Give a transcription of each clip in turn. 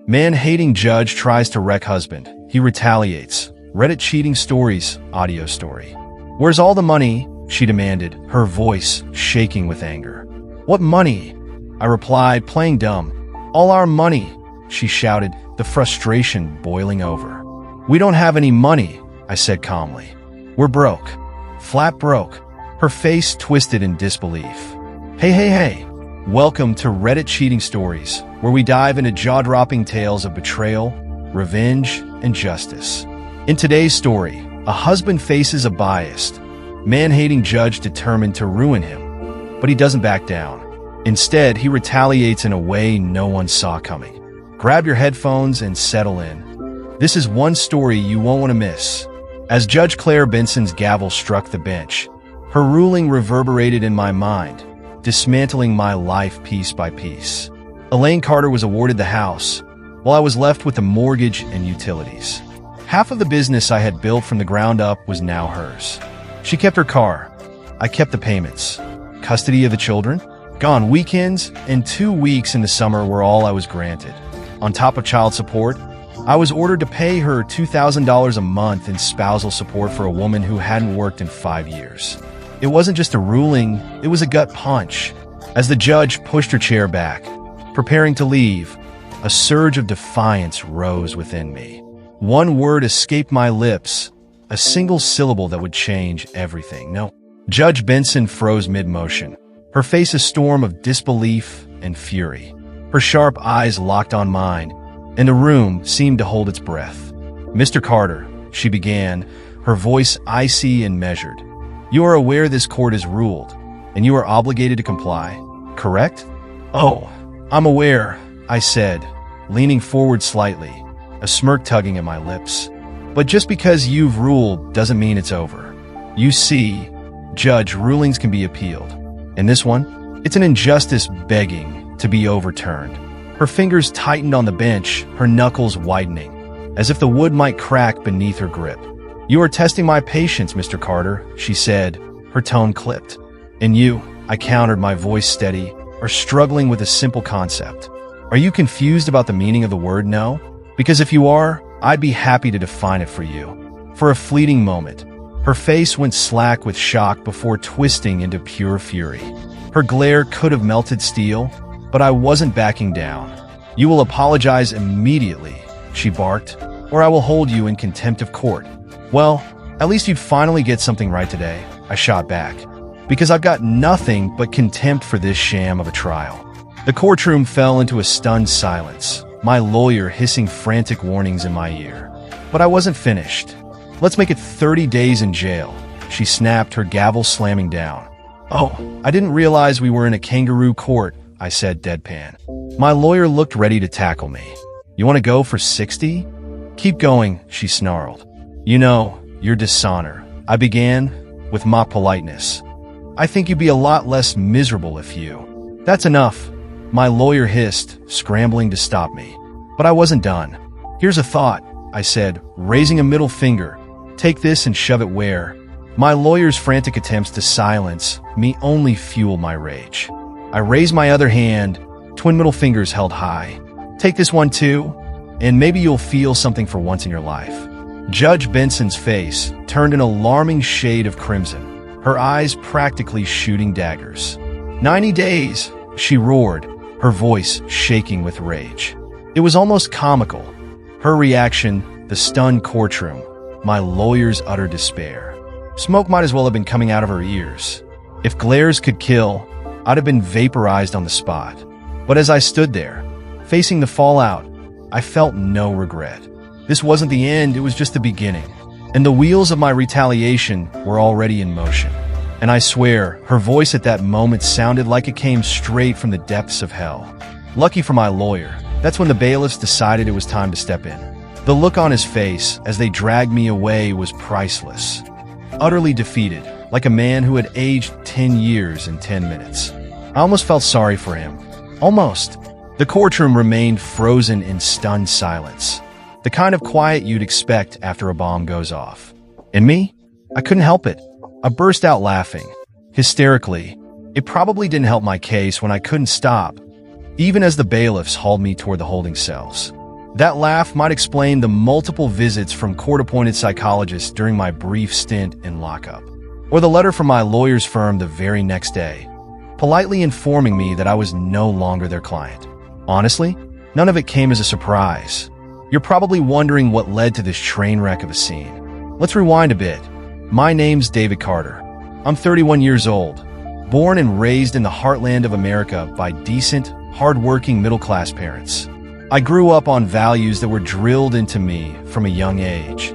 Man-hating judge tries to wreck husband. He retaliates. Reddit cheating stories, audio story. Where's all the money? She demanded, her voice shaking with anger. What money? I replied, playing dumb. All our money, she shouted, the frustration boiling over. We don't have any money, I said calmly. We're broke. Flat broke. Her face twisted in disbelief. Hey. Welcome to Reddit Cheating Stories, where we dive into jaw-dropping tales of betrayal, revenge, and justice. In today's story, a husband faces a biased, man-hating judge determined to ruin him, but he doesn't back down. Instead, he retaliates in a way no one saw coming. Grab your headphones and settle in. This is one story you won't want to miss. As Judge Claire Benson's gavel struck the bench, her ruling reverberated in my mind, dismantling my life piece by piece. Elaine Carter was awarded the house, while I was left with the mortgage and utilities. Half of the business I had built from the ground up was now hers. She kept her car. I kept the payments. Custody of the children? Gone. Weekends and 2 weeks in the summer were all I was granted. On top of child support, I was ordered to pay her $2,000 a month in spousal support for a woman who hadn't worked in 5 years. It wasn't just a ruling, it was a gut punch. As the judge pushed her chair back, preparing to leave, a surge of defiance rose within me. One word escaped my lips, a single syllable that would change everything. No. Judge Benson froze mid-motion, her face a storm of disbelief and fury. Her sharp eyes locked on mine, and the room seemed to hold its breath. Mr. Carter, she began, her voice icy and measured. You are aware this court has ruled, and you are obligated to comply, correct? Oh, I'm aware, I said, leaning forward slightly, a smirk tugging at my lips. But just because you've ruled doesn't mean it's over. You see, Judge, rulings can be appealed. And this one, it's an injustice begging to be overturned. Her fingers tightened on the bench, her knuckles widening, as if the wood might crack beneath her grip. You are testing my patience, Mr. Carter, she said, her tone clipped. And you, I countered, my voice steady, are struggling with a simple concept. Are you confused about the meaning of the word no? Because if you are, I'd be happy to define it for you. For a fleeting moment, her face went slack with shock before twisting into pure fury. Her glare could have melted steel, but I wasn't backing down. You will apologize immediately, she barked, or I will hold you in contempt of court. Well, at least you'd finally get something right today, I shot back, because I've got nothing but contempt for this sham of a trial. The courtroom fell into a stunned silence, my lawyer hissing frantic warnings in my ear. But I wasn't finished. Let's make it 30 days in jail, she snapped, her gavel slamming down. Oh, I didn't realize we were in a kangaroo court, I said deadpan. My lawyer looked ready to tackle me. You want to go for 60? Keep going, she snarled. You know, your dishonor, I began, with mock politeness. I think you'd be a lot less miserable if you... That's enough, my lawyer hissed, scrambling to stop me. But I wasn't done. Here's a thought, I said, raising a middle finger. Take this and shove it where? My lawyer's frantic attempts to silence me only fueled my rage. I raised my other hand, twin middle fingers held high. Take this one too, and maybe you'll feel something for once in your life. Judge Benson's face turned an alarming shade of crimson, her eyes practically shooting daggers. 90 days, she roared, her voice shaking with rage. It was almost comical. Her reaction, the stunned courtroom, my lawyer's utter despair. Smoke might as well have been coming out of her ears. If glares could kill, I'd have been vaporized on the spot. But as I stood there, facing the fallout, I felt no regret. This wasn't the end, it was just the beginning. And the wheels of my retaliation were already in motion. And I swear, her voice at that moment sounded like it came straight from the depths of hell. Lucky for my lawyer, that's when the bailiffs decided it was time to step in. The look on his face as they dragged me away was priceless. Utterly defeated, like a man who had aged 10 years in 10 minutes. I almost felt sorry for him. Almost. The courtroom remained frozen in stunned silence. The kind of quiet you'd expect after a bomb goes off. And me? I couldn't help it. I burst out laughing, hysterically. It probably didn't help my case when I couldn't stop, even as the bailiffs hauled me toward the holding cells. That laugh might explain the multiple visits from court-appointed psychologists during my brief stint in lockup, or the letter from my lawyer's firm the very next day, politely informing me that I was no longer their client. Honestly, none of it came as a surprise. You're probably wondering what led to this train wreck of a scene. Let's rewind a bit. My name's David Carter. I'm 31 years old, born and raised in the heartland of America by decent, hard-working middle-class parents. I grew up on values that were drilled into me from a young age.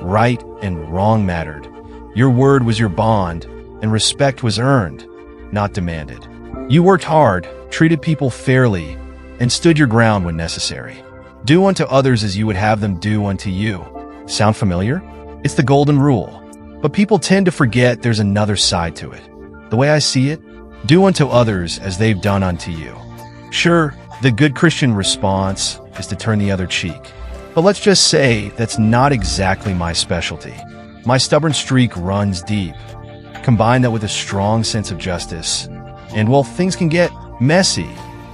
Right and wrong mattered. Your word was your bond, and respect was earned, not demanded. You worked hard, treated people fairly, and stood your ground when necessary. Do unto others as you would have them do unto you. Sound familiar? It's the golden rule. But people tend to forget there's another side to it. The way I see it, do unto others as they've done unto you. Sure, the good Christian response is to turn the other cheek. But let's just say that's not exactly my specialty. My stubborn streak runs deep. Combine that with a strong sense of justice, and well, things can get messy.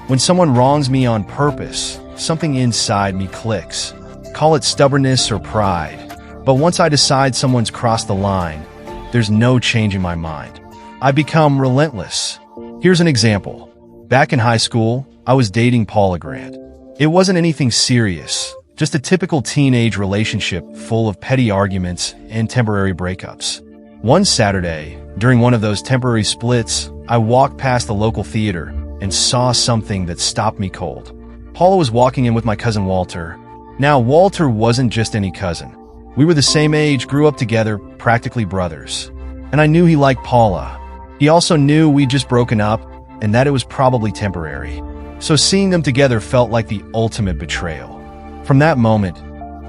When someone wrongs me on purpose, something inside me clicks. Call it stubbornness or pride. But once I decide someone's crossed the line, there's no changing my mind. I become relentless. Here's an example. Back in high school, I was dating Paula Grant. It wasn't anything serious, just a typical teenage relationship full of petty arguments and temporary breakups. One Saturday, during one of those temporary splits, I walked past the local theater and saw something that stopped me cold. Paula was walking in with my cousin Walter. Now, Walter wasn't just any cousin. We were the same age, grew up together, practically brothers. And I knew he liked Paula. He also knew we'd just broken up and that it was probably temporary. So seeing them together felt like the ultimate betrayal. From that moment,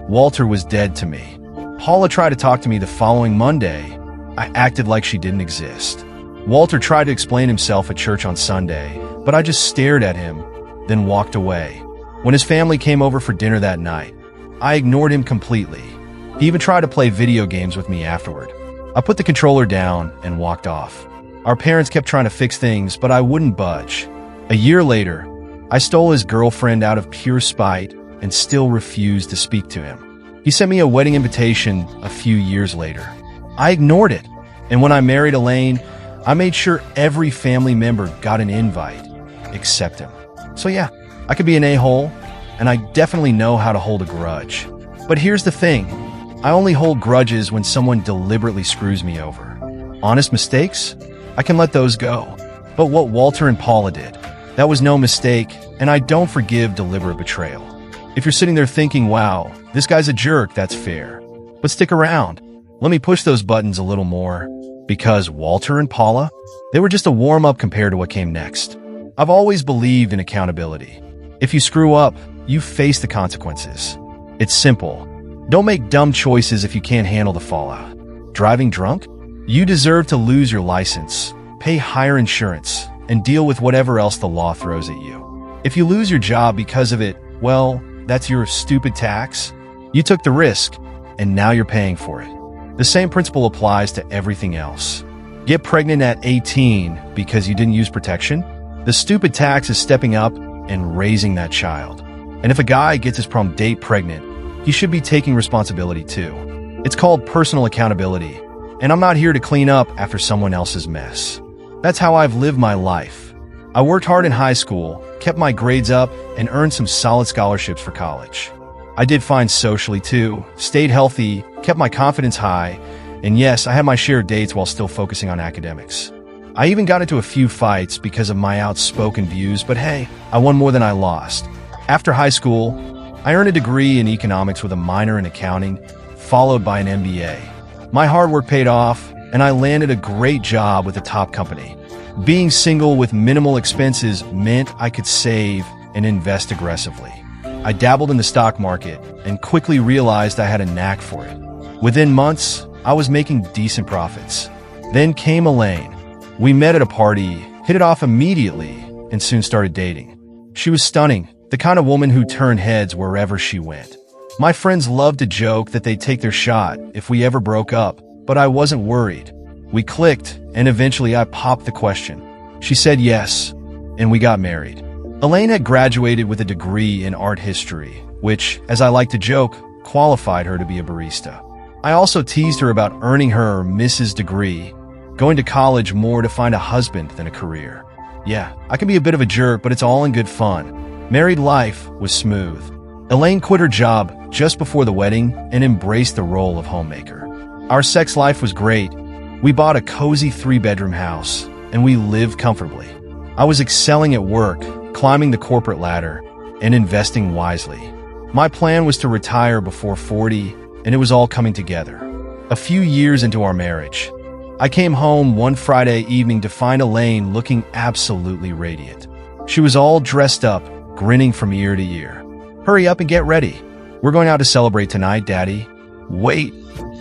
Walter was dead to me. Paula tried to talk to me the following Monday. I acted like she didn't exist. Walter tried to explain himself at church on Sunday, but I just stared at him, then walked away. When his family came over for dinner that night, I ignored him completely. He even tried to play video games with me afterward. I put the controller down and walked off. Our parents kept trying to fix things, but I wouldn't budge. A year later, I stole his girlfriend out of pure spite and still refused to speak to him. He sent me a wedding invitation a few years later. I ignored it, and when I married Elaine, I made sure every family member got an invite, except him. So yeah, I could be an a-hole, and I definitely know how to hold a grudge. But here's the thing, I only hold grudges when someone deliberately screws me over. Honest mistakes? I can let those go. But what Walter and Paula did, that was no mistake, and I don't forgive deliberate betrayal. If you're sitting there thinking, wow, this guy's a jerk, that's fair. But stick around. Let me push those buttons a little more. Because Walter and Paula, they were just a warm-up compared to what came next. I've always believed in accountability. If you screw up, you face the consequences. It's simple. Don't make dumb choices if you can't handle the fallout. Driving drunk? You deserve to lose your license, pay higher insurance, and deal with whatever else the law throws at you. If you lose your job because of it, well, that's your stupid tax. You took the risk, and now you're paying for it. The same principle applies to everything else. Get pregnant at 18 because you didn't use protection? The stupid tax is stepping up and raising that child. And if a guy gets his prom date pregnant, he should be taking responsibility too. It's called personal accountability, and I'm not here to clean up after someone else's mess. That's how I've lived my life. I worked hard in high school, kept my grades up, and earned some solid scholarships for college. I did fine socially too, stayed healthy, kept my confidence high, and yes, I had my share of dates while still focusing on academics. I even got into a few fights because of my outspoken views, but hey, I won more than I lost. After high school, I earned a degree in economics with a minor in accounting, followed by an MBA. My hard work paid off, and I landed a great job with a top company. Being single with minimal expenses meant I could save and invest aggressively. I dabbled in the stock market and quickly realized I had a knack for it. Within months, I was making decent profits. Then came Elaine. We met at a party, hit it off immediately, and soon started dating. She was stunning, the kind of woman who turned heads wherever she went. My friends loved to joke that they'd take their shot if we ever broke up, but I wasn't worried. We clicked, and eventually I popped the question. She said yes, and we got married. Elaine had graduated with a degree in art history, which, as I like to joke, qualified her to be a barista. I also teased her about earning her Mrs. degree, going to college more to find a husband than a career. Yeah, I can be a bit of a jerk, but it's all in good fun. Married life was smooth. Elaine quit her job just before the wedding and embraced the role of homemaker. Our sex life was great. We bought a cozy 3-bedroom house, and we lived comfortably. I was excelling at work, climbing the corporate ladder, and investing wisely. My plan was to retire before 40, and it was all coming together. A few years into our marriage, I came home one Friday evening to find Elaine looking absolutely radiant. She was all dressed up, grinning from ear to ear. "Hurry up and get ready. We're going out to celebrate tonight, Daddy." Wait,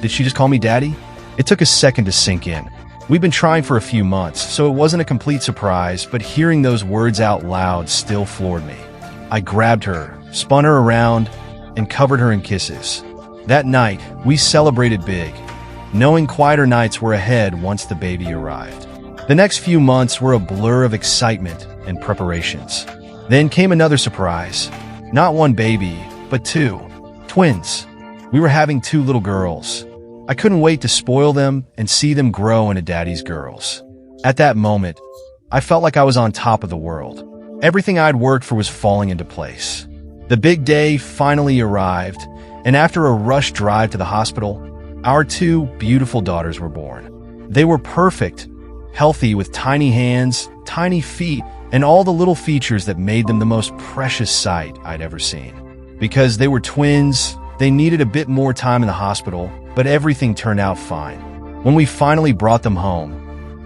did she just call me Daddy? It took a second to sink in. We've been trying for a few months, so it wasn't a complete surprise, but hearing those words out loud still floored me. I grabbed her, spun her around, and covered her in kisses. That night, we celebrated big, knowing quieter nights were ahead once the baby arrived. The next few months were a blur of excitement and preparations. Then came another surprise. Not one baby, but 2. Twins. We were having 2 little girls. I couldn't wait to spoil them and see them grow into Daddy's girls. At that moment, I felt like I was on top of the world. Everything I'd worked for was falling into place. The big day finally arrived, and after a rushed drive to the hospital, our 2 beautiful daughters were born. They were perfect, healthy with tiny hands, tiny feet, and all the little features that made them the most precious sight I'd ever seen. Because they were twins, they needed a bit more time in the hospital, but everything turned out fine. When we finally brought them home,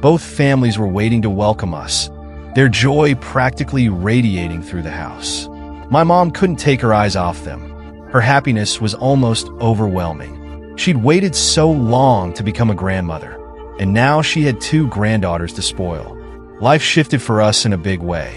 both families were waiting to welcome us, their joy practically radiating through the house. My mom couldn't take her eyes off them. Her happiness was almost overwhelming. She'd waited so long to become a grandmother, and now she had 2 granddaughters to spoil. Life shifted for us in a big way.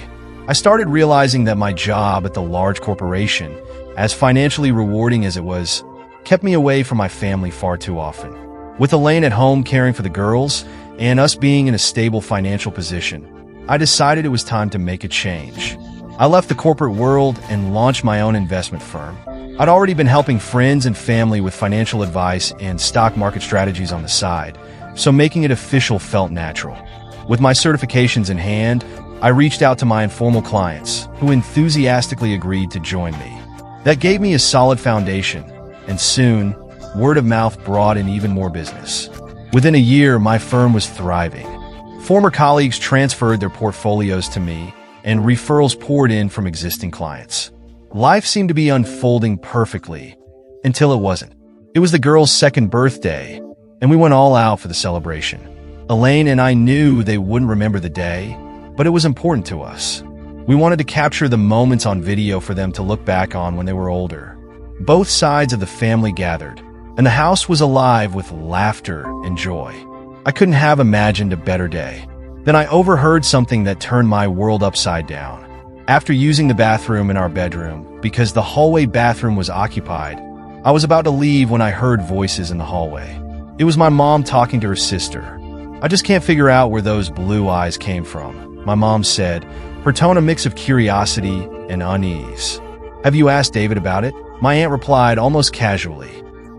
I started realizing that my job at the large corporation, as financially rewarding as it was, kept me away from my family far too often. With Elaine at home caring for the girls, and us being in a stable financial position, I decided it was time to make a change. I left the corporate world and launched my own investment firm. I'd already been helping friends and family with financial advice and stock market strategies on the side, so making it official felt natural. With my certifications in hand, I reached out to my informal clients, who enthusiastically agreed to join me. That gave me a solid foundation, and soon, word of mouth brought in even more business. Within a year, my firm was thriving. Former colleagues transferred their portfolios to me, and referrals poured in from existing clients. Life seemed to be unfolding perfectly, until it wasn't. It was the girl's 2nd birthday, and we went all out for the celebration. Elaine and I knew they wouldn't remember the day, but it was important to us. We wanted to capture the moments on video for them to look back on when they were older. Both sides of the family gathered, and the house was alive with laughter and joy. I couldn't have imagined a better day. Then I overheard something that turned my world upside down. After using the bathroom in our bedroom, because the hallway bathroom was occupied, I was about to leave when I heard voices in the hallway. It was my mom talking to her sister. "I just can't figure out where those blue eyes came from," my mom said, her tone a mix of curiosity and unease. "Have you asked David about it?" My aunt replied almost casually.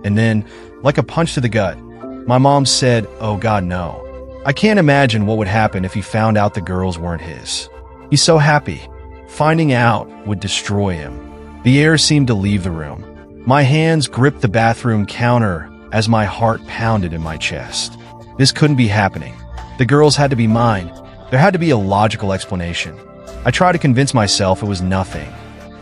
And then, like a punch to the gut, my mom said, "Oh God, no. I can't imagine what would happen if he found out the girls weren't his. He's so happy. Finding out would destroy him." The air seemed to leave the room. My hands gripped the bathroom counter as my heart pounded in my chest. This couldn't be happening. The girls had to be mine. There had to be a logical explanation. I tried to convince myself it was nothing.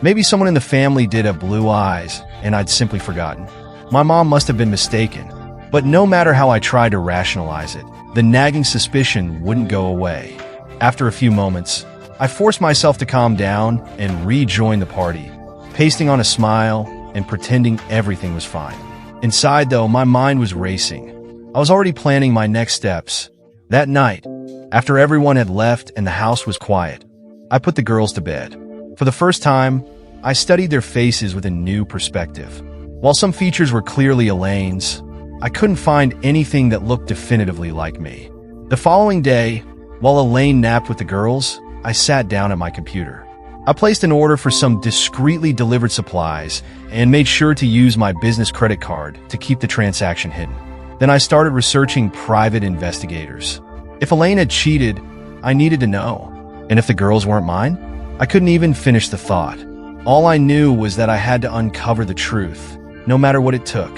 Maybe someone in the family did have blue eyes, and I'd simply forgotten. My mom must have been mistaken. But no matter how I tried to rationalize it, the nagging suspicion wouldn't go away. After a few moments, I forced myself to calm down and rejoin the party, pasting on a smile and pretending everything was fine. Inside, though, my mind was racing. I was already planning my next steps. That night, after everyone had left and the house was quiet, I put the girls to bed. For the first time, I studied their faces with a new perspective. While some features were clearly Elaine's, I couldn't find anything that looked definitively like me. The following day, while Elaine napped with the girls, I sat down at my computer. I placed an order for some discreetly delivered supplies and made sure to use my business credit card to keep the transaction hidden. Then I started researching private investigators. If Elaine had cheated, I needed to know. And if the girls weren't mine, I couldn't even finish the thought. All I knew was that I had to uncover the truth, no matter what it took.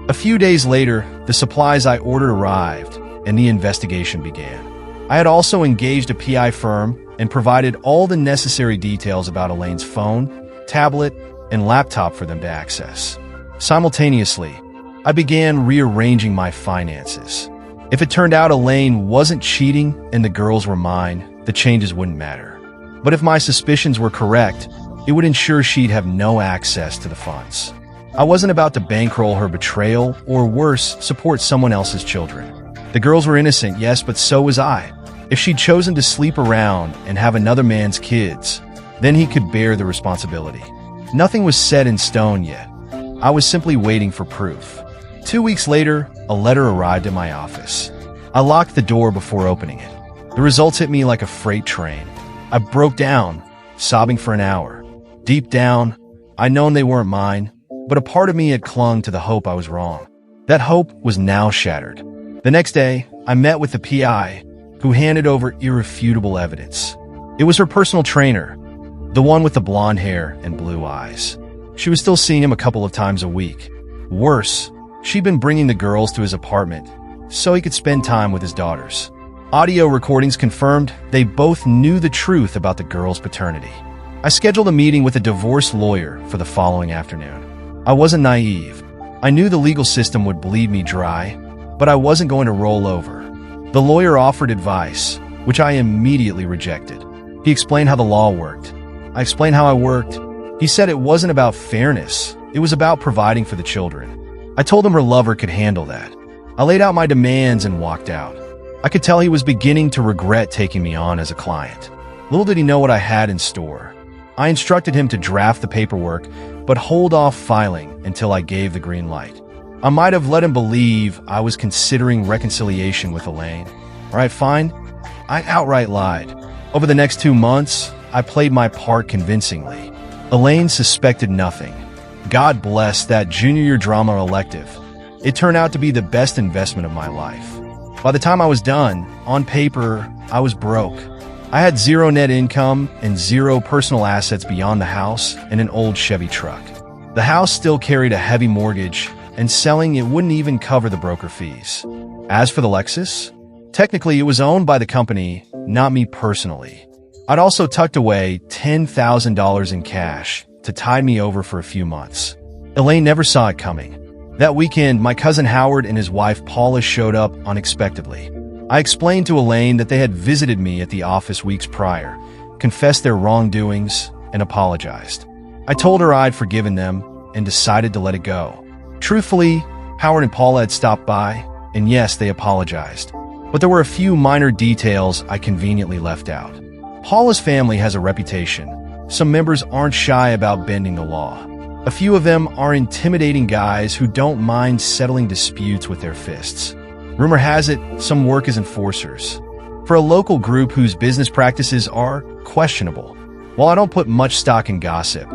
A few days later, the supplies I ordered arrived, and the investigation began. I had also engaged a PI firm and provided all the necessary details about Elaine's phone, tablet, and laptop for them to access. Simultaneously, I began rearranging my finances. If it turned out Elaine wasn't cheating and the girls were mine, the changes wouldn't matter. But if my suspicions were correct, it would ensure she'd have no access to the funds. I wasn't about to bankroll her betrayal or worse, support someone else's children. The girls were innocent, yes, but so was I. If she'd chosen to sleep around and have another man's kids, then he could bear the responsibility. Nothing was set in stone yet. I was simply waiting for proof. 2 weeks later, a letter arrived at my office. I locked the door before opening it. The results hit me like a freight train. I broke down, sobbing for an hour. Deep down, I'd known they weren't mine, but a part of me had clung to the hope I was wrong. That hope was now shattered. The next day, I met with the PI, who handed over irrefutable evidence. It was her personal trainer, the one with the blonde hair and blue eyes. She was still seeing him a couple of times a week. Worse, she'd been bringing the girls to his apartment so he could spend time with his daughters. Audio recordings confirmed they both knew the truth about the girls' paternity. I scheduled a meeting with a divorce lawyer for the following afternoon. I wasn't naive. I knew the legal system would bleed me dry, but I wasn't going to roll over. The lawyer offered advice, which I immediately rejected. He explained how the law worked. I explained how I worked. He said it wasn't about fairness. It was about providing for the children. I told him her lover could handle that. I laid out my demands and walked out. I could tell he was beginning to regret taking me on as a client. Little did he know what I had in store. I instructed him to draft the paperwork, but hold off filing until I gave the green light. I might have let him believe I was considering reconciliation with Elaine. All right, fine. I outright lied. Over the next 2 months, I played my part convincingly. Elaine suspected nothing. God bless that junior year drama elective. It turned out to be the best investment of my life. By the time I was done, on paper, I was broke. I had zero net income and zero personal assets beyond the house and an old Chevy truck. The house still carried a heavy mortgage, and selling it wouldn't even cover the broker fees. As for the Lexus, technically it was owned by the company, not me personally. I'd also tucked away $10,000 in cash to tide me over for a few months. Elaine never saw it coming. That weekend, my cousin Howard and his wife Paula showed up unexpectedly. I explained to Elaine that they had visited me at the office weeks prior, confessed their wrongdoings, and apologized. I told her I'd forgiven them and decided to let it go. Truthfully, Howard and Paula had stopped by, and yes, they apologized. But there were a few minor details I conveniently left out. Paula's family has a reputation. Some members aren't shy about bending the law. A few of them are intimidating guys who don't mind settling disputes with their fists. Rumor has it, some work as enforcers. For a local group whose business practices are questionable. While I don't put much stock in gossip,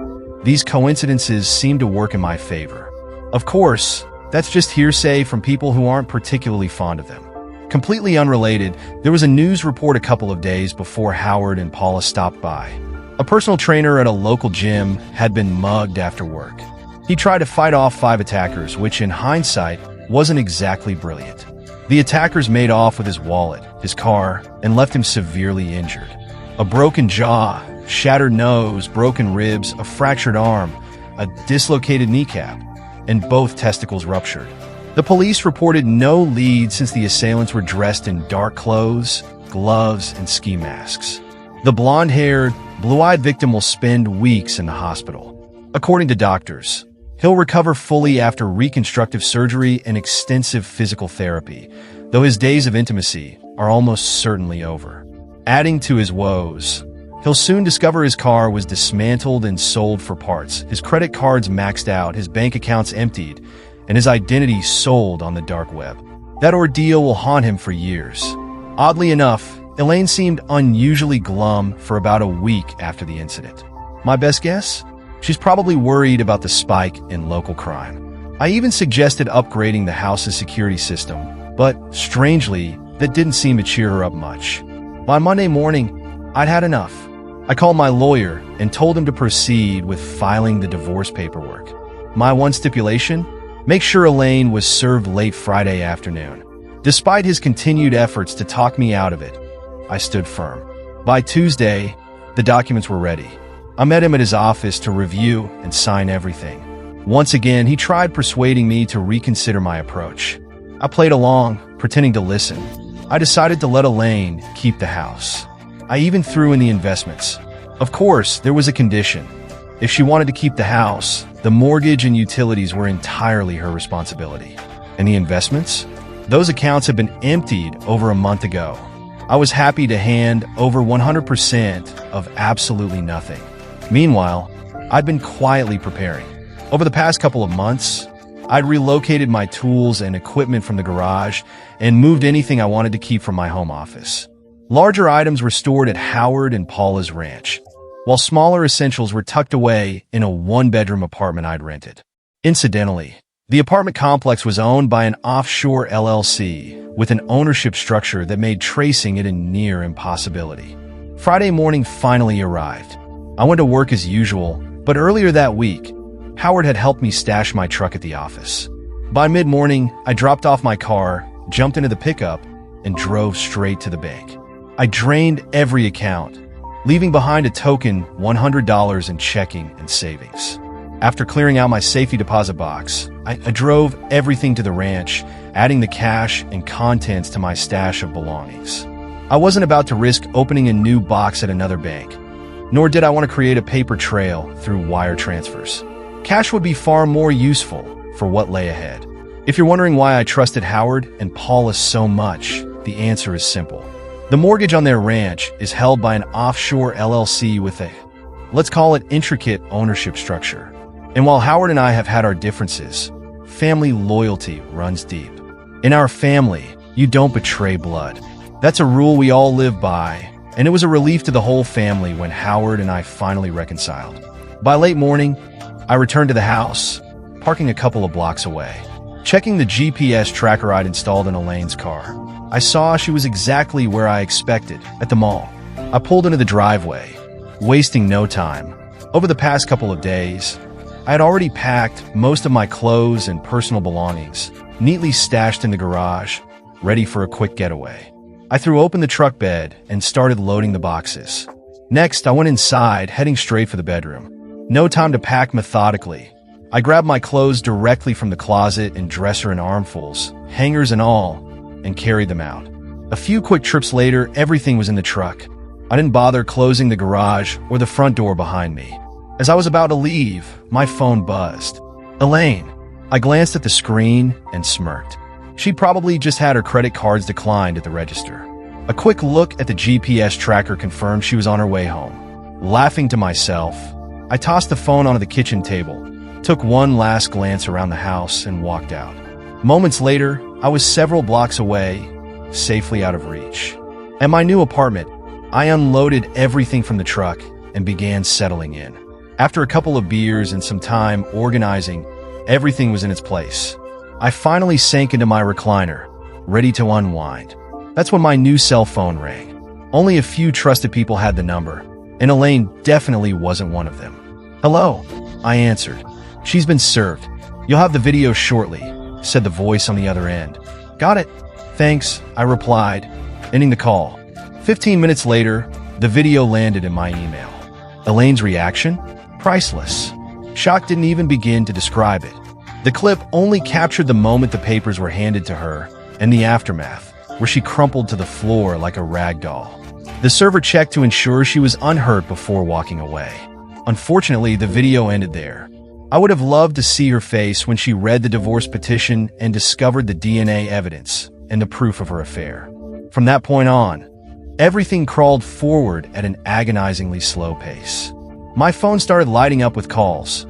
these coincidences seem to work in my favor. Of course, that's just hearsay from people who aren't particularly fond of them. Completely unrelated, there was a news report a couple of days before Howard and Paula stopped by. A personal trainer at a local gym had been mugged after work. He tried to fight off 5 attackers, which in hindsight wasn't exactly brilliant. The attackers made off with his wallet, his car, and left him severely injured. A broken jaw, shattered nose, broken ribs, a fractured arm, a dislocated kneecap, and both testicles ruptured. The police reported no lead since the assailants were dressed in dark clothes, gloves, and ski masks. The blonde-haired, blue-eyed victim will spend weeks in the hospital. According to doctors, he'll recover fully after reconstructive surgery and extensive physical therapy, though his days of intimacy are almost certainly over. Adding to his woes, he'll soon discover his car was dismantled and sold for parts, his credit cards maxed out, his bank accounts emptied, and his identity sold on the dark web. That ordeal will haunt him for years. Oddly enough, Elaine seemed unusually glum for about a week after the incident. My best guess? She's probably worried about the spike in local crime. I even suggested upgrading the house's security system, but strangely, that didn't seem to cheer her up much. By Monday morning, I'd had enough. I called my lawyer and told him to proceed with filing the divorce paperwork. My one stipulation? Make sure Elaine was served late Friday afternoon. Despite his continued efforts to talk me out of it, I stood firm. By Tuesday, the documents were ready. I met him at his office to review and sign everything. Once again, he tried persuading me to reconsider my approach. I played along, pretending to listen. I decided to let Elaine keep the house. I even threw in the investments. Of course, there was a condition. If she wanted to keep the house, the mortgage and utilities were entirely her responsibility. And the investments? Those accounts had been emptied over a month ago. I was happy to hand over 100% of absolutely nothing. Meanwhile, I'd been quietly preparing. Over the past couple of months, I'd relocated my tools and equipment from the garage and moved anything I wanted to keep from my home office. Larger items were stored at Howard and Paula's ranch, while smaller essentials were tucked away in a one-bedroom apartment I'd rented. Incidentally, the apartment complex was owned by an offshore LLC with an ownership structure that made tracing it a near impossibility. Friday morning finally arrived. I went to work as usual, but earlier that week, Howard had helped me stash my truck at the office. By mid-morning, I dropped off my car, jumped into the pickup, and drove straight to the bank. I drained every account, leaving behind a token $100 in checking and savings. After clearing out my safety deposit box, I drove everything to the ranch, adding the cash and contents to my stash of belongings. I wasn't about to risk opening a new box at another bank, nor did I want to create a paper trail through wire transfers. Cash would be far more useful for what lay ahead. If you're wondering why I trusted Howard and Paula so much, the answer is simple. The mortgage on their ranch is held by an offshore LLC with a, let's call it, intricate ownership structure. And while Howard and I have had our differences, family loyalty runs deep. In our family, you don't betray blood. That's a rule we all live by, and it was a relief to the whole family when Howard and I finally reconciled. By late morning, I returned to the house, parking a couple of blocks away. Checking the GPS tracker I'd installed in Elaine's car, I saw she was exactly where I expected, at the mall. I pulled into the driveway, wasting no time. Over the past couple of days, I had already packed most of my clothes and personal belongings, neatly stashed in the garage, ready for a quick getaway. I threw open the truck bed and started loading the boxes. Next, I went inside, heading straight for the bedroom. No time to pack methodically. I grabbed my clothes directly from the closet and dresser in armfuls, hangers and all, and carried them out. A few quick trips later, everything was in the truck. I didn't bother closing the garage or the front door behind me. As I was about to leave, my phone buzzed. Elaine. I glanced at the screen and smirked. She'd probably just had her credit cards declined at the register. A quick look at the GPS tracker confirmed she was on her way home. Laughing to myself, I tossed the phone onto the kitchen table, took one last glance around the house, and walked out. Moments later, I was several blocks away, safely out of reach. At my new apartment, I unloaded everything from the truck and began settling in. After a couple of beers and some time organizing, everything was in its place. I finally sank into my recliner, ready to unwind. That's when my new cell phone rang. Only a few trusted people had the number, and Elaine definitely wasn't one of them. Hello, I answered. She's been served. You'll have the video shortly, said the voice on the other end. Got it. Thanks, I replied, ending the call. 15 minutes later, the video landed in my email. Elaine's reaction? Priceless. Shock didn't even begin to describe it. The clip only captured the moment the papers were handed to her and the aftermath, where she crumpled to the floor like a rag doll. The server checked to ensure she was unhurt before walking away. Unfortunately, the video ended there. I would have loved to see her face when she read the divorce petition and discovered the DNA evidence and the proof of her affair. From that point on, everything crawled forward at an agonizingly slow pace. My phone started lighting up with calls,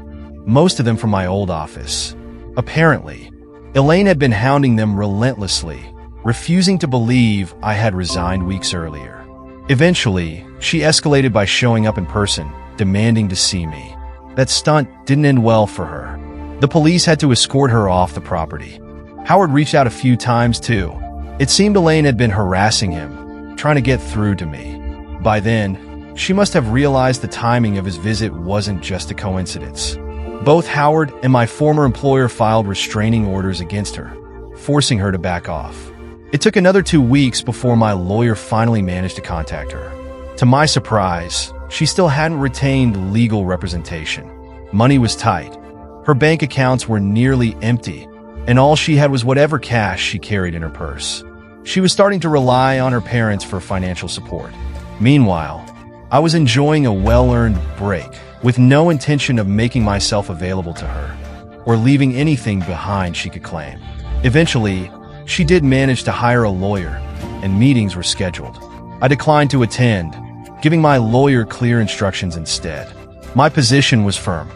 most of them from my old office. Apparently, Elaine had been hounding them relentlessly, refusing to believe I had resigned weeks earlier. Eventually, she escalated by showing up in person, demanding to see me. That stunt didn't end well for her. The police had to escort her off the property. Howard reached out a few times too. It seemed Elaine had been harassing him, trying to get through to me. By then, she must have realized the timing of his visit wasn't just a coincidence. Both Howard and my former employer filed restraining orders against her, forcing her to back off. It took another 2 weeks before my lawyer finally managed to contact her. To my surprise, she still hadn't retained legal representation. Money was tight. Her bank accounts were nearly empty, and all she had was whatever cash she carried in her purse. She was starting to rely on her parents for financial support. Meanwhile, I was enjoying a well-earned break, with no intention of making myself available to her, or leaving anything behind she could claim. Eventually, she did manage to hire a lawyer, and meetings were scheduled. I declined to attend, giving my lawyer clear instructions instead. My position was firm.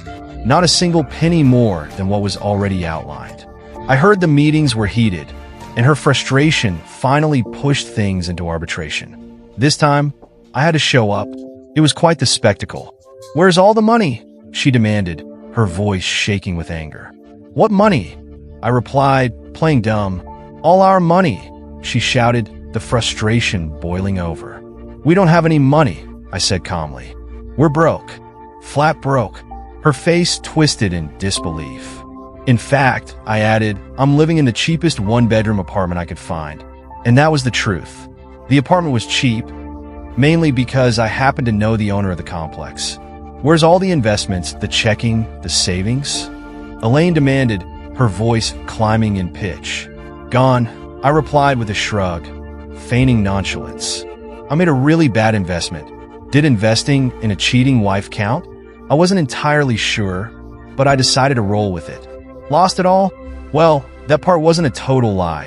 Not a single penny more than what was already outlined. I heard the meetings were heated, and her frustration finally pushed things into arbitration. This time, I had to show up. It was quite the spectacle. "Where's all the money?" she demanded, her voice shaking with anger. "What money?" I replied, playing dumb. "All our money," she shouted, the frustration boiling over. "We don't have any money," I said calmly. "We're broke. Flat broke." Her face twisted in disbelief. "In fact," I added, "I'm living in the cheapest one-bedroom apartment I could find." And that was the truth. The apartment was cheap, mainly because I happened to know the owner of the complex. "Where's all the investments, the checking, the savings?" Elaine demanded, her voice climbing in pitch. "Gone," I replied with a shrug, feigning nonchalance. "I made a really bad investment. Did investing in a cheating wife count?" I wasn't entirely sure, but I decided to roll with it. "Lost it all?" "Well, that part wasn't a total lie.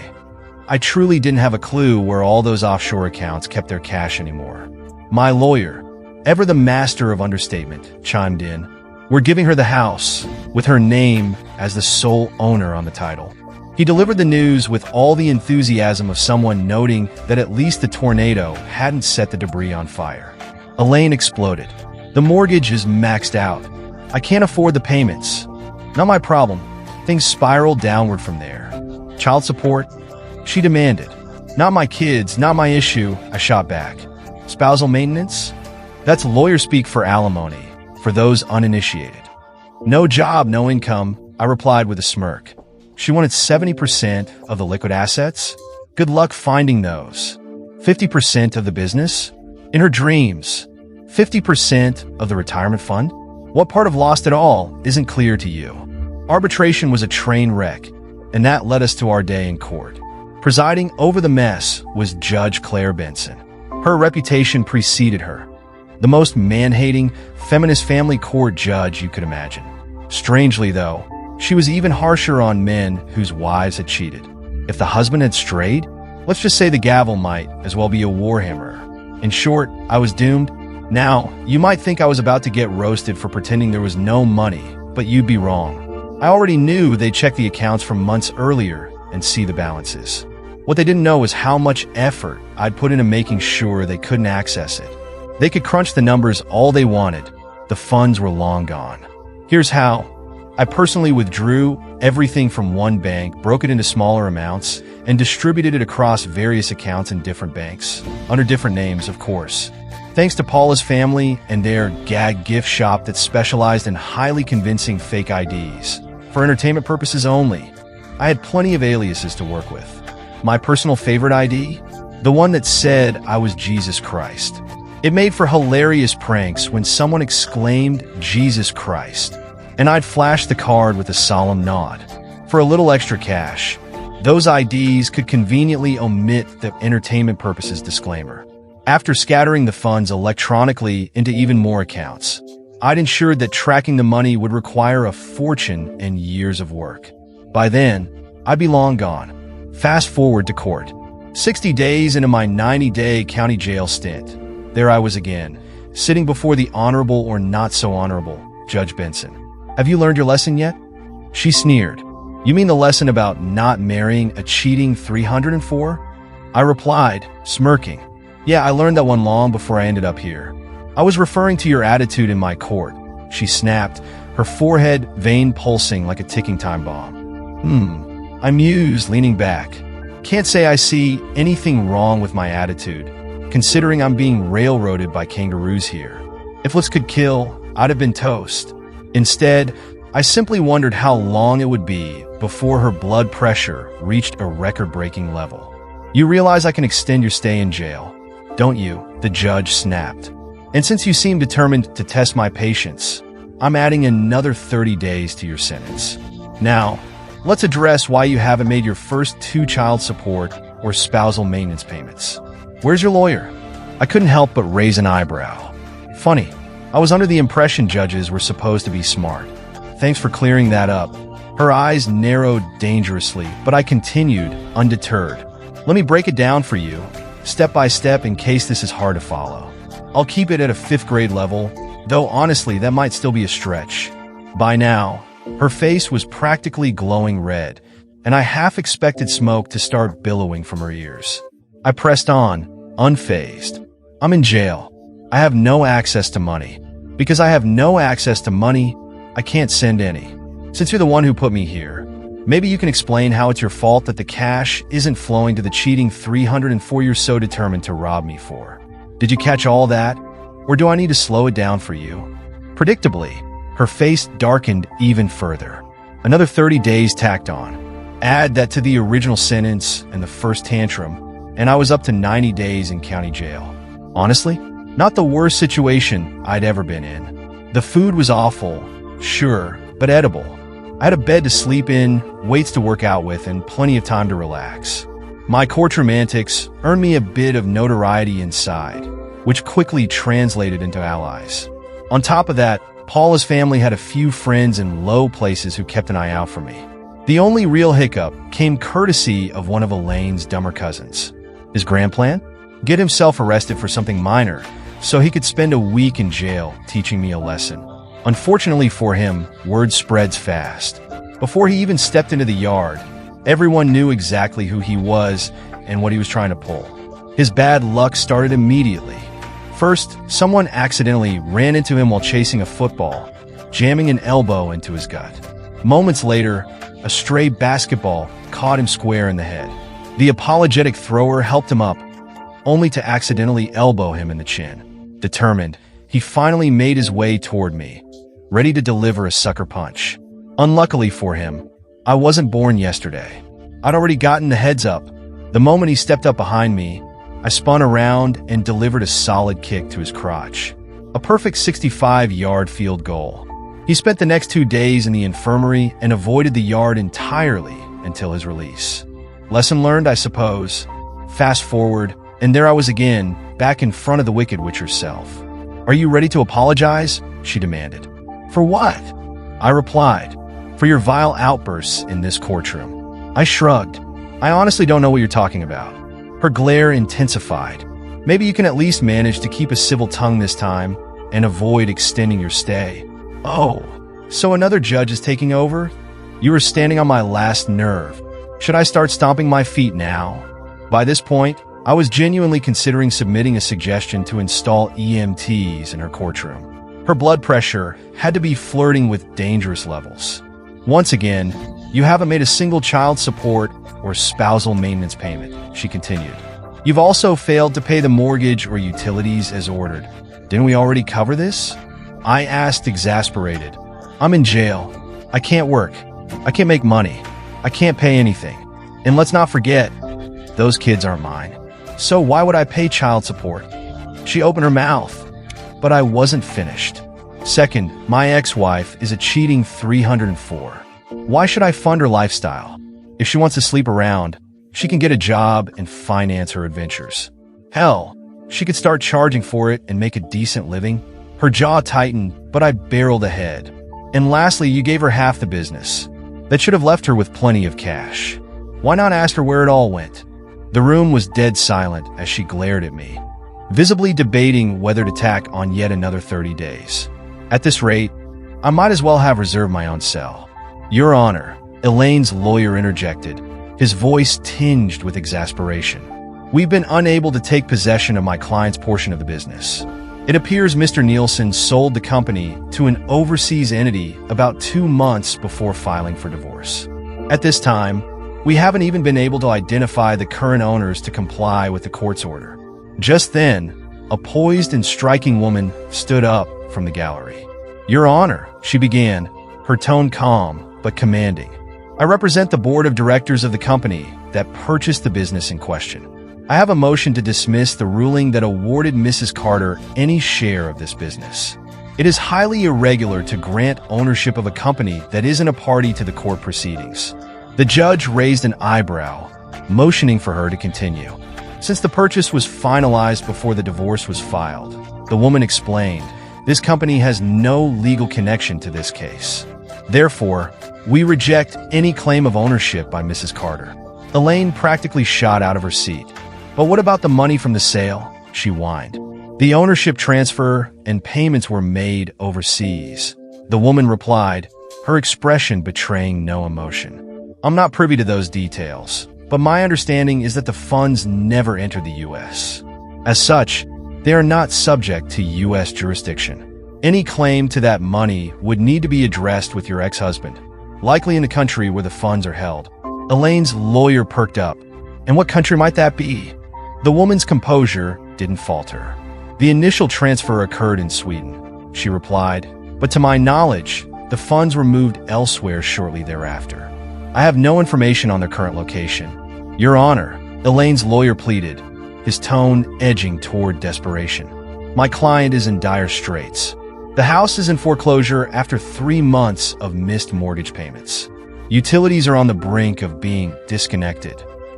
I truly didn't have a clue where all those offshore accounts kept their cash anymore." My lawyer, ever the master of understatement, chimed in. "We're giving her the house, with her name as the sole owner on the title." He delivered the news with all the enthusiasm of someone noting that at least the tornado hadn't set the debris on fire. Elaine exploded. "The mortgage is maxed out. I can't afford the payments." "Not my problem." Things spiraled downward from there. "Child support?" she demanded. "Not my kids, not my issue," I shot back. "Spousal maintenance?" That's lawyer speak for alimony, for those uninitiated. "No job, no income," I replied with a smirk. She wanted 70% of the liquid assets? Good luck finding those. 50% of the business? In her dreams. 50% of the retirement fund? What part of lost it all isn't clear to you? Arbitration was a train wreck, and that led us to our day in court. Presiding over the mess was Judge Claire Benson. Her reputation preceded her. The most man-hating, feminist family court judge you could imagine. Strangely, though, she was even harsher on men whose wives had cheated. If the husband had strayed, let's just say the gavel might as well be a warhammer. In short, I was doomed. Now, you might think I was about to get roasted for pretending there was no money, but you'd be wrong. I already knew they'd check the accounts from months earlier and see the balances. What they didn't know was how much effort I'd put into making sure they couldn't access it. They could crunch the numbers all they wanted. The funds were long gone. Here's how. I personally withdrew everything from one bank, broke it into smaller amounts, and distributed it across various accounts in different banks, under different names, of course. Thanks to Paula's family and their gag gift shop that specialized in highly convincing fake IDs. For entertainment purposes only, I had plenty of aliases to work with. My personal favorite ID? The one that said I was Jesus Christ. It made for hilarious pranks when someone exclaimed, "Jesus Christ," and I'd flash the card with a solemn nod. For a little extra cash, those IDs could conveniently omit the entertainment purposes disclaimer. After scattering the funds electronically into even more accounts, I'd ensured that tracking the money would require a fortune and years of work. By then, I'd be long gone. Fast forward to court. 60 days into my 90-day county jail stint, there I was again, sitting before the honorable or not so honorable Judge Benson. "Have you learned your lesson yet?" She sneered. "You mean the lesson about not marrying a cheating 304? I replied, smirking. "Yeah, I learned that one long before I ended up here." I was referring to your attitude in my court, she snapped, her forehead vein pulsing like a ticking time bomb. I mused, leaning back. Can't say I see anything wrong with my attitude, considering I'm being railroaded by kangaroos here. If looks could kill, I'd have been toast. Instead, I simply wondered how long it would be before her blood pressure reached a record-breaking level. You realize I can extend your stay in jail, don't you? The judge snapped. And since you seem determined to test my patience, I'm adding another 30 days to your sentence. Now, let's address why you haven't made your first 2 child support or spousal maintenance payments. Where's your lawyer? I couldn't help but raise an eyebrow. Funny, I was under the impression judges were supposed to be smart. Thanks for clearing that up. Her eyes narrowed dangerously, but I continued, undeterred. Let me break it down for you, step by step, in case this is hard to follow. I'll keep it at a 5th grade level, though honestly that might still be a stretch. By now, her face was practically glowing red, and I half expected smoke to start billowing from her ears. I pressed on, unfazed. I'm in jail. I have no access to money. Because I have no access to money, I can't send any. Since you're the one who put me here, maybe you can explain how it's your fault that the cash isn't flowing to the cheating 304 you're so determined to rob me for. Did you catch all that? Or do I need to slow it down for you? Predictably, her face darkened even further. Another 30 days tacked on. Add that to the original sentence and the first tantrum, and I was up to 90 days in county jail. Honestly, not the worst situation I'd ever been in. The food was awful, sure, but edible. I had a bed to sleep in, weights to work out with, and plenty of time to relax. My courtroom antics earned me a bit of notoriety inside, which quickly translated into allies. On top of that, Paula's family had a few friends in low places who kept an eye out for me. The only real hiccup came courtesy of one of Elaine's dumber cousins. His grand plan? Get himself arrested for something minor, so he could spend a week in jail teaching me a lesson. Unfortunately for him, word spreads fast. Before he even stepped into the yard, everyone knew exactly who he was and what he was trying to pull. His bad luck started immediately. First, someone accidentally ran into him while chasing a football, jamming an elbow into his gut. Moments later, a stray basketball caught him square in the head. The apologetic thrower helped him up, only to accidentally elbow him in the chin. Determined, he finally made his way toward me, ready to deliver a sucker punch. Unluckily for him, I wasn't born yesterday. I'd already gotten the heads up. The moment he stepped up behind me, I spun around and delivered a solid kick to his crotch. A perfect 65-yard field goal. He spent the next 2 days in the infirmary and avoided the yard entirely until his release. Lesson learned, I suppose. Fast forward, and there I was again, back in front of the Wicked Witch herself. Are you ready to apologize? She demanded. For what? I replied. For your vile outbursts in this courtroom. I shrugged. I honestly don't know what you're talking about. Her glare intensified. Maybe you can at least manage to keep a civil tongue this time and avoid extending your stay. Oh, so another judge is taking over? You were standing on my last nerve. Should I start stomping my feet now? By this point, I was genuinely considering submitting a suggestion to install EMTs in her courtroom. Her blood pressure had to be flirting with dangerous levels. Once again, you haven't made a single child support or spousal maintenance payment, she continued. You've also failed to pay the mortgage or utilities as ordered. Didn't we already cover this? I asked, exasperated. I'm in jail. I can't work. I can't make money. I can't pay anything. And let's not forget, those kids aren't mine. So why would I pay child support? She opened her mouth, but I wasn't finished. Second, my ex-wife is a cheating 304. Why should I fund her lifestyle? If she wants to sleep around, she can get a job and finance her adventures. Hell, she could start charging for it and make a decent living. Her jaw tightened, but I barreled ahead. And lastly, you gave her half the business. That should have left her with plenty of cash. Why not ask her where it all went? The room was dead silent as she glared at me, visibly debating whether to tack on yet another 30 days. At this rate, I might as well have reserved my own cell. Your Honor, Elaine's lawyer interjected, his voice tinged with exasperation. We've been unable to take possession of my client's portion of the business. It appears Mr. Nielsen sold the company to an overseas entity about 2 months before filing for divorce. At this time, we haven't even been able to identify the current owners to comply with the court's order. Just then, a poised and striking woman stood up from the gallery. "Your Honor," she began, her tone calm but commanding. "I represent the board of directors of the company that purchased the business in question. I have a motion to dismiss the ruling that awarded Mrs. Carter any share of this business. It is highly irregular to grant ownership of a company that isn't a party to the court proceedings." The judge raised an eyebrow, motioning for her to continue. Since the purchase was finalized before the divorce was filed, the woman explained, "This company has no legal connection to this case. Therefore, we reject any claim of ownership by Mrs. Carter." Elaine practically shot out of her seat. "But what about the money from the sale?" she whined. "The ownership transfer and payments were made overseas," the woman replied, her expression betraying no emotion. "I'm not privy to those details, but my understanding is that the funds never entered the U.S. As such, they are not subject to U.S. jurisdiction. Any claim to that money would need to be addressed with your ex-husband, likely in the country where the funds are held." Elaine's lawyer perked up. "And what country might that be?" The woman's composure didn't falter. "The initial transfer occurred in Sweden," she replied, "but to my knowledge, the funds were moved elsewhere shortly thereafter. I have no information on their current location." "Your Honor," Elaine's lawyer pleaded, his tone edging toward desperation, "my client is in dire straits. The house is in foreclosure after 3 months of missed mortgage payments. Utilities are on the brink of being disconnected.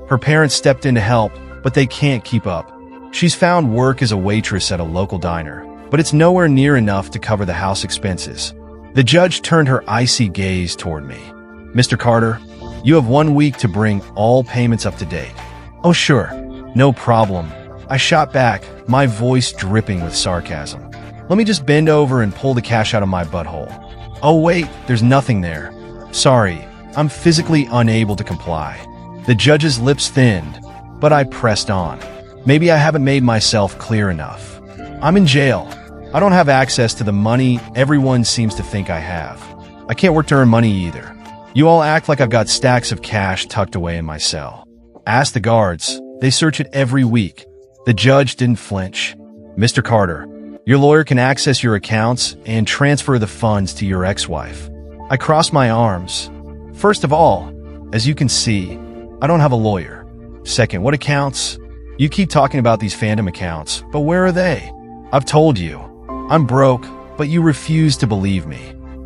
Her parents stepped in to help, but they can't keep up. She's found work as a waitress at a local diner, but it's nowhere near enough to cover the house expenses." The judge turned her icy gaze toward me. "Mr. Carter, you have 1 week to bring all payments up to date." "Oh, sure. No problem," I shot back, my voice dripping with sarcasm. "Let me just bend over and pull the cash out of my butthole." "Oh, wait, there's nothing there. Sorry, I'm physically unable to comply." The judge's lips thinned, but I pressed on. "Maybe I haven't made myself clear enough. I'm in jail. I don't have access to the money everyone seems to think I have. I can't work to earn money either. You all act like I've got stacks of cash tucked away in my cell. Ask the guards. They search it every week." The judge didn't flinch. "Mr. Carter, your lawyer can access your accounts and transfer the funds to your ex-wife." I crossed my arms. "First of all, as you can see, I don't have a lawyer. Second, what accounts? You keep talking about these phantom accounts, but where are they? I've told you. I'm broke, but you refuse to believe me.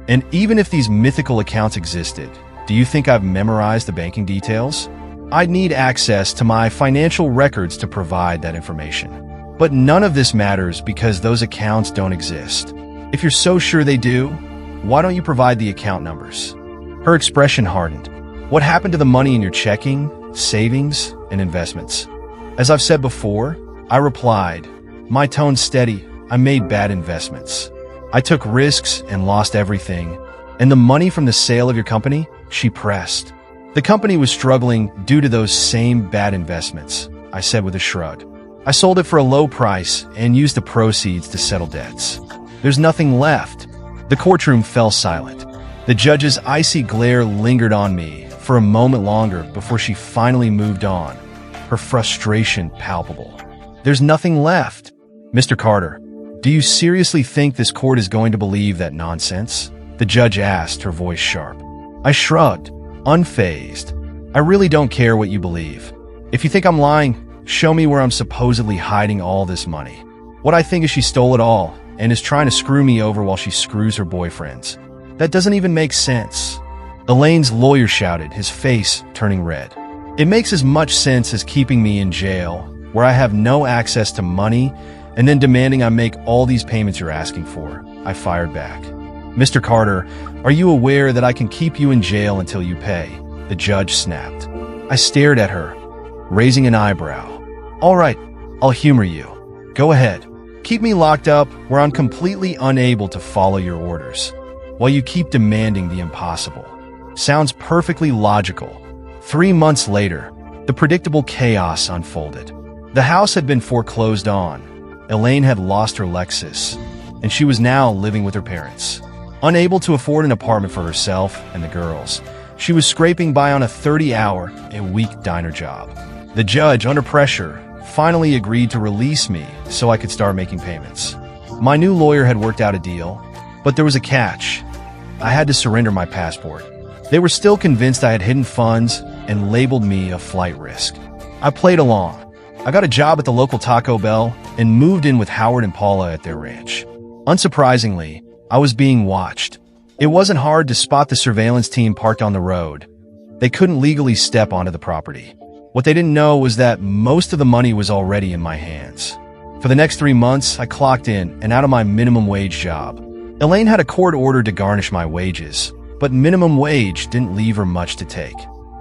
And even if these mythical accounts existed, do you think I've memorized the banking details? I'd need access to my financial records to provide that information. But none of this matters because those accounts don't exist. If you're so sure they do, why don't you provide the account numbers?" Her expression hardened. "What happened to the money in your checking, savings, and investments?" "As I've said before," I replied, my tone steady, "I made bad investments. I took risks and lost everything. And the money from the sale of your company?" she pressed. "The company was struggling due to those same bad investments," I said with a shrug. "I sold it for a low price and used the proceeds to settle debts. There's nothing left." The courtroom fell silent. The judge's icy glare lingered on me for a moment longer before she finally moved on, her frustration palpable. "There's nothing left. Mr. Carter, do you seriously think this court is going to believe that nonsense?" the judge asked, her voice sharp. I shrugged, unfazed. "I really don't care what you believe. If you think I'm lying, show me where I'm supposedly hiding all this money. What I think is she stole it all and is trying to screw me over while she screws her boyfriends. That doesn't even make sense." Elaine's lawyer shouted, his face turning red. "It makes as much sense as keeping me in jail, where I have no access to money, and then demanding I make all these payments you're asking for," I fired back. "Mr. Carter, are you aware that I can keep you in jail until you pay?" the judge snapped. I stared at her, raising an eyebrow. "All right, I'll humor you. Go ahead. Keep me locked up where I'm completely unable to follow your orders, while you keep demanding the impossible. Sounds perfectly logical." 3 months later, the predictable chaos unfolded. The house had been foreclosed on, Elaine had lost her Lexus, and she was now living with her parents. Unable to afford an apartment for herself and the girls, she was scraping by on a 30-hour-a-week diner job. The judge, under pressure, finally agreed to release me so I could start making payments. My new lawyer had worked out a deal, but there was a catch. I had to surrender my passport. They were still convinced I had hidden funds and labeled me a flight risk. I played along. I got a job at the local Taco Bell and moved in with Howard and Paula at their ranch. Unsurprisingly, I was being watched. It wasn't hard to spot the surveillance team parked on the road. They couldn't legally step onto the property. What they didn't know was that most of the money was already in my hands. For the next 3 months, I clocked in and out of my minimum wage job. Elaine had a court order to garnish my wages, but minimum wage didn't leave her much to take.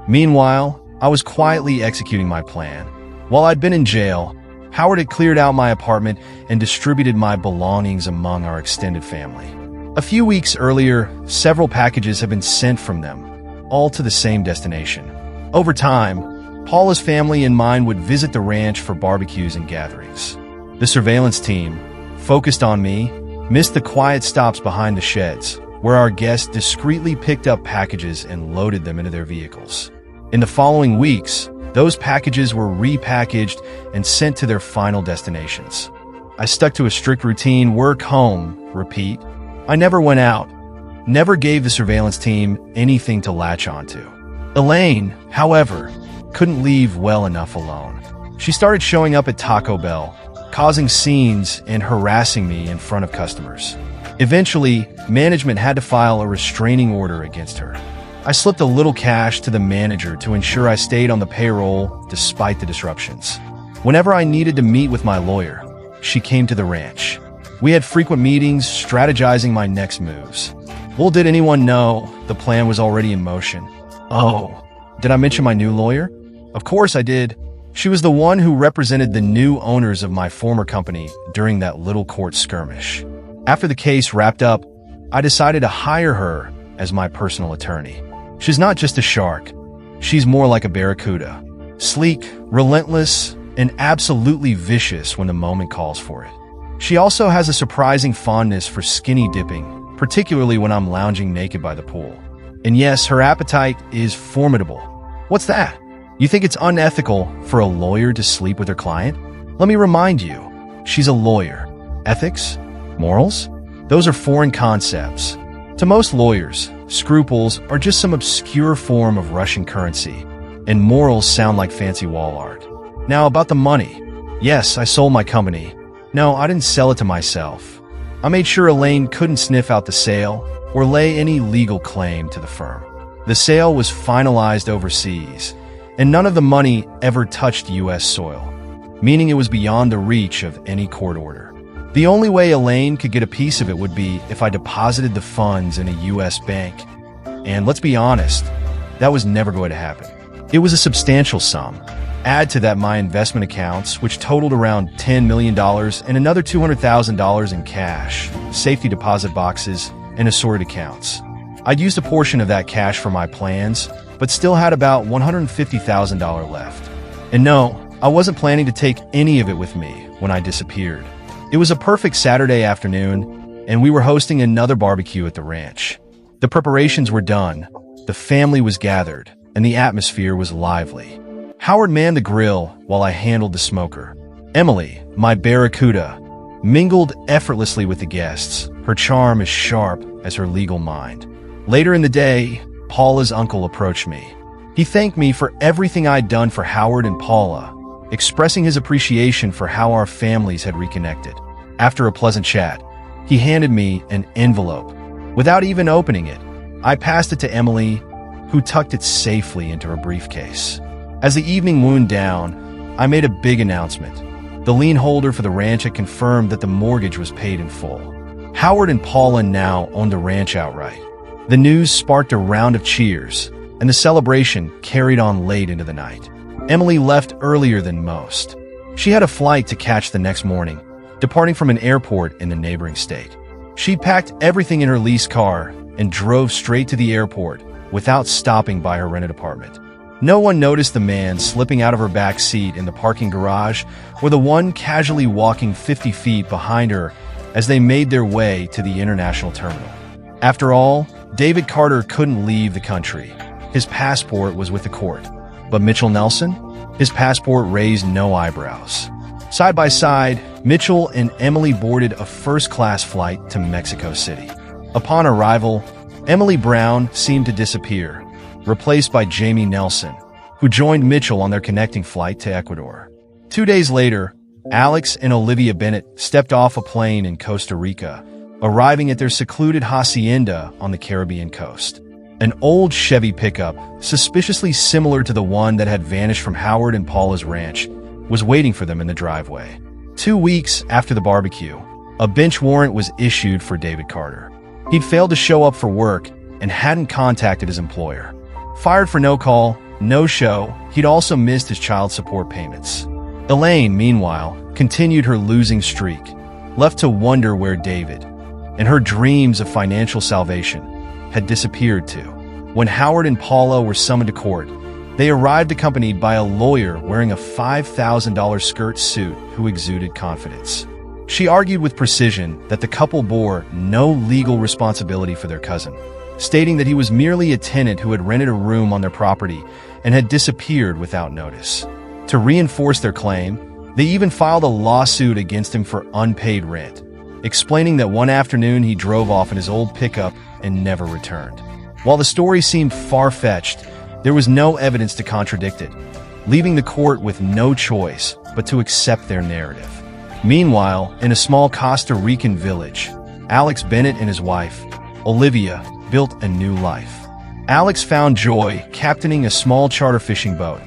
Meanwhile, I was quietly executing my plan. While I'd been in jail, Howard had cleared out my apartment and distributed my belongings among our extended family. A few weeks earlier, several packages had been sent from them, all to the same destination. Over time, Paula's family and mine would visit the ranch for barbecues and gatherings. The surveillance team, focused on me, missed the quiet stops behind the sheds, where our guests discreetly picked up packages and loaded them into their vehicles. In the following weeks, those packages were repackaged and sent to their final destinations. I stuck to a strict routine: work, home, repeat. I never went out, never gave the surveillance team anything to latch onto. Elaine, however, couldn't leave well enough alone. She started showing up at Taco Bell, causing scenes and harassing me in front of customers. Eventually, management had to file a restraining order against her. I slipped a little cash to the manager to ensure I stayed on the payroll despite the disruptions. Whenever I needed to meet with my lawyer, she came to the ranch. We had frequent meetings, strategizing my next moves. Well, did anyone know the plan was already in motion? Oh, did I mention my new lawyer? Of course I did. She was the one who represented the new owners of my former company during that little court skirmish. After the case wrapped up, I decided to hire her as my personal attorney. She's not just a shark. She's more like a barracuda. Sleek, relentless, and absolutely vicious when the moment calls for it. She also has a surprising fondness for skinny dipping, particularly when I'm lounging naked by the pool. And yes, her appetite is formidable. What's that? You think it's unethical for a lawyer to sleep with her client? Let me remind you, she's a lawyer. Ethics? Morals? Those are foreign concepts. To most lawyers, scruples are just some obscure form of Russian currency, and morals sound like fancy wall art. Now about the money. Yes, I sold my company. No, I didn't sell it to myself. I made sure Elaine couldn't sniff out the sale or lay any legal claim to the firm. The sale was finalized overseas, and none of the money ever touched U.S. soil, meaning it was beyond the reach of any court order. The only way Elaine could get a piece of it would be if I deposited the funds in a U.S. bank. And let's be honest, that was never going to happen. It was a substantial sum. Add to that my investment accounts, which totaled around $10 million, and another $200,000 in cash, safety deposit boxes, and assorted accounts. I'd used a portion of that cash for my plans, but still had about $150,000 left. And no, I wasn't planning to take any of it with me when I disappeared. It was a perfect Saturday afternoon, and we were hosting another barbecue at the ranch. The preparations were done, the family was gathered, and the atmosphere was lively. Howard manned the grill while I handled the smoker. Emily, my barracuda, mingled effortlessly with the guests, her charm as sharp as her legal mind. Later in the day, Paula's uncle approached me. He thanked me for everything I'd done for Howard and Paula, expressing his appreciation for how our families had reconnected. After a pleasant chat, he handed me an envelope. Without even opening it, I passed it to Emily, who tucked it safely into her briefcase. As the evening wound down, I made a big announcement. The lien holder for the ranch had confirmed that the mortgage was paid in full. Howard and Paula now owned the ranch outright. The news sparked a round of cheers, and the celebration carried on late into the night. Emily left earlier than most. She had a flight to catch the next morning, departing from an airport in the neighboring state. She packed everything in her leased car and drove straight to the airport without stopping by her rented apartment. No one noticed the man slipping out of her back seat in the parking garage or the one casually walking 50 feet behind her as they made their way to the international terminal. After all, David Carter couldn't leave the country. His passport was with the court. But Mitchell Nelson? His passport raised no eyebrows. Side by side, Mitchell and Emily boarded a first-class flight to Mexico City. Upon arrival, Emily Brown seemed to disappear, replaced by Jamie Nelson, who joined Mitchell on their connecting flight to Ecuador. 2 days later, Alex and Olivia Bennett stepped off a plane in Costa Rica, arriving at their secluded hacienda on the Caribbean coast. An old Chevy pickup, suspiciously similar to the one that had vanished from Howard and Paula's ranch, was waiting for them in the driveway. 2 weeks after the barbecue, a bench warrant was issued for David Carter. He'd failed to show up for work and hadn't contacted his employer. Fired for no call, no show, he'd also missed his child support payments. Elaine, meanwhile, continued her losing streak, left to wonder where David, and her dreams of financial salvation, had disappeared to. When Howard and Paula were summoned to court, they arrived accompanied by a lawyer wearing a $5,000 skirt suit who exuded confidence. She argued with precision that the couple bore no legal responsibility for their cousin, stating that he was merely a tenant who had rented a room on their property and had disappeared without notice. To reinforce their claim, they even filed a lawsuit against him for unpaid rent, explaining that one afternoon he drove off in his old pickup and never returned. While the story seemed far-fetched, there was no evidence to contradict it, leaving the court with no choice but to accept their narrative. Meanwhile, in a small Costa Rican village, Alex Bennett and his wife, Olivia, built a new life. Alex found joy captaining a small charter fishing boat,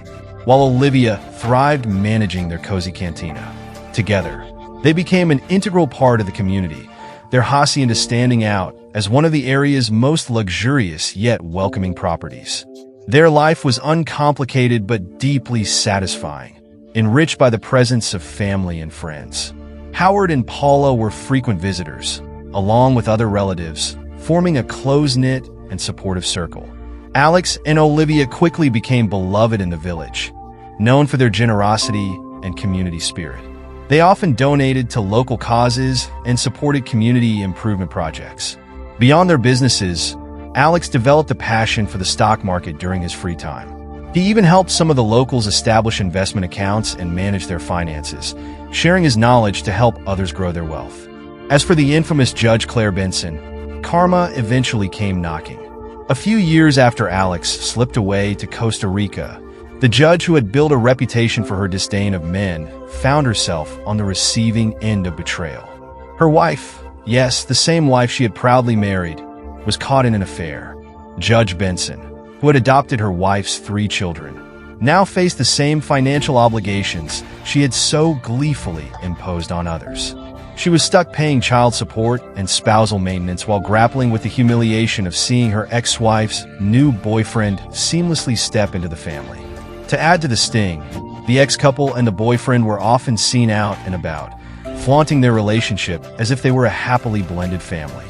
while Olivia thrived managing their cozy cantina. Together, they became an integral part of the community, their hacienda standing out as one of the area's most luxurious yet welcoming properties. Their life was uncomplicated but deeply satisfying, enriched by the presence of family and friends. Howard and Paula were frequent visitors, along with other relatives, forming a close-knit and supportive circle. Alex and Olivia quickly became beloved in the village, known for their generosity and community spirit. They often donated to local causes and supported community improvement projects. Beyond their businesses, Alex developed a passion for the stock market during his free time. He even helped some of the locals establish investment accounts and manage their finances, sharing his knowledge to help others grow their wealth. As for the infamous Judge Claire Benson, karma eventually came knocking. A few years after Alex slipped away to Costa Rica, the judge who had built a reputation for her disdain of men found herself on the receiving end of betrayal. Her wife, yes, the same wife she had proudly married, was caught in an affair. Judge Benson, who had adopted her wife's 3 children, now faced the same financial obligations she had so gleefully imposed on others. She was stuck paying child support and spousal maintenance while grappling with the humiliation of seeing her ex-wife's new boyfriend seamlessly step into the family. To add to the sting, the ex-couple and the boyfriend were often seen out and about, flaunting their relationship as if they were a happily blended family.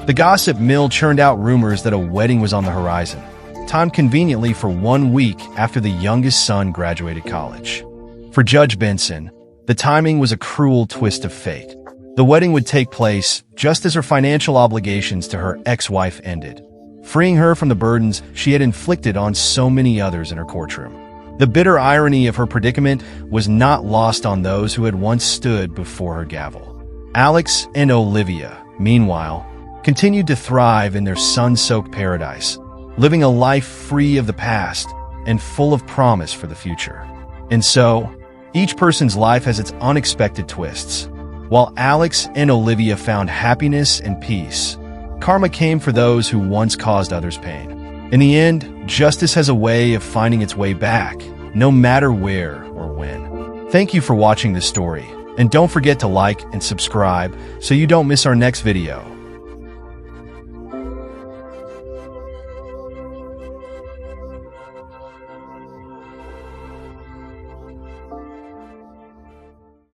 The gossip mill churned out rumors that a wedding was on the horizon, timed conveniently for 1 week after the youngest son graduated college. For Judge Benson, the timing was a cruel twist of fate. The wedding would take place just as her financial obligations to her ex-wife ended, freeing her from the burdens she had inflicted on so many others in her courtroom. The bitter irony of her predicament was not lost on those who had once stood before her gavel. Alex and Olivia, meanwhile, continued to thrive in their sun-soaked paradise, living a life free of the past and full of promise for the future. And so, each person's life has its unexpected twists. While Alex and Olivia found happiness and peace, karma came for those who once caused others pain. In the end, justice has a way of finding its way back, no matter where or when. Thank you for watching this story, and don't forget to like and subscribe so you don't miss our next video.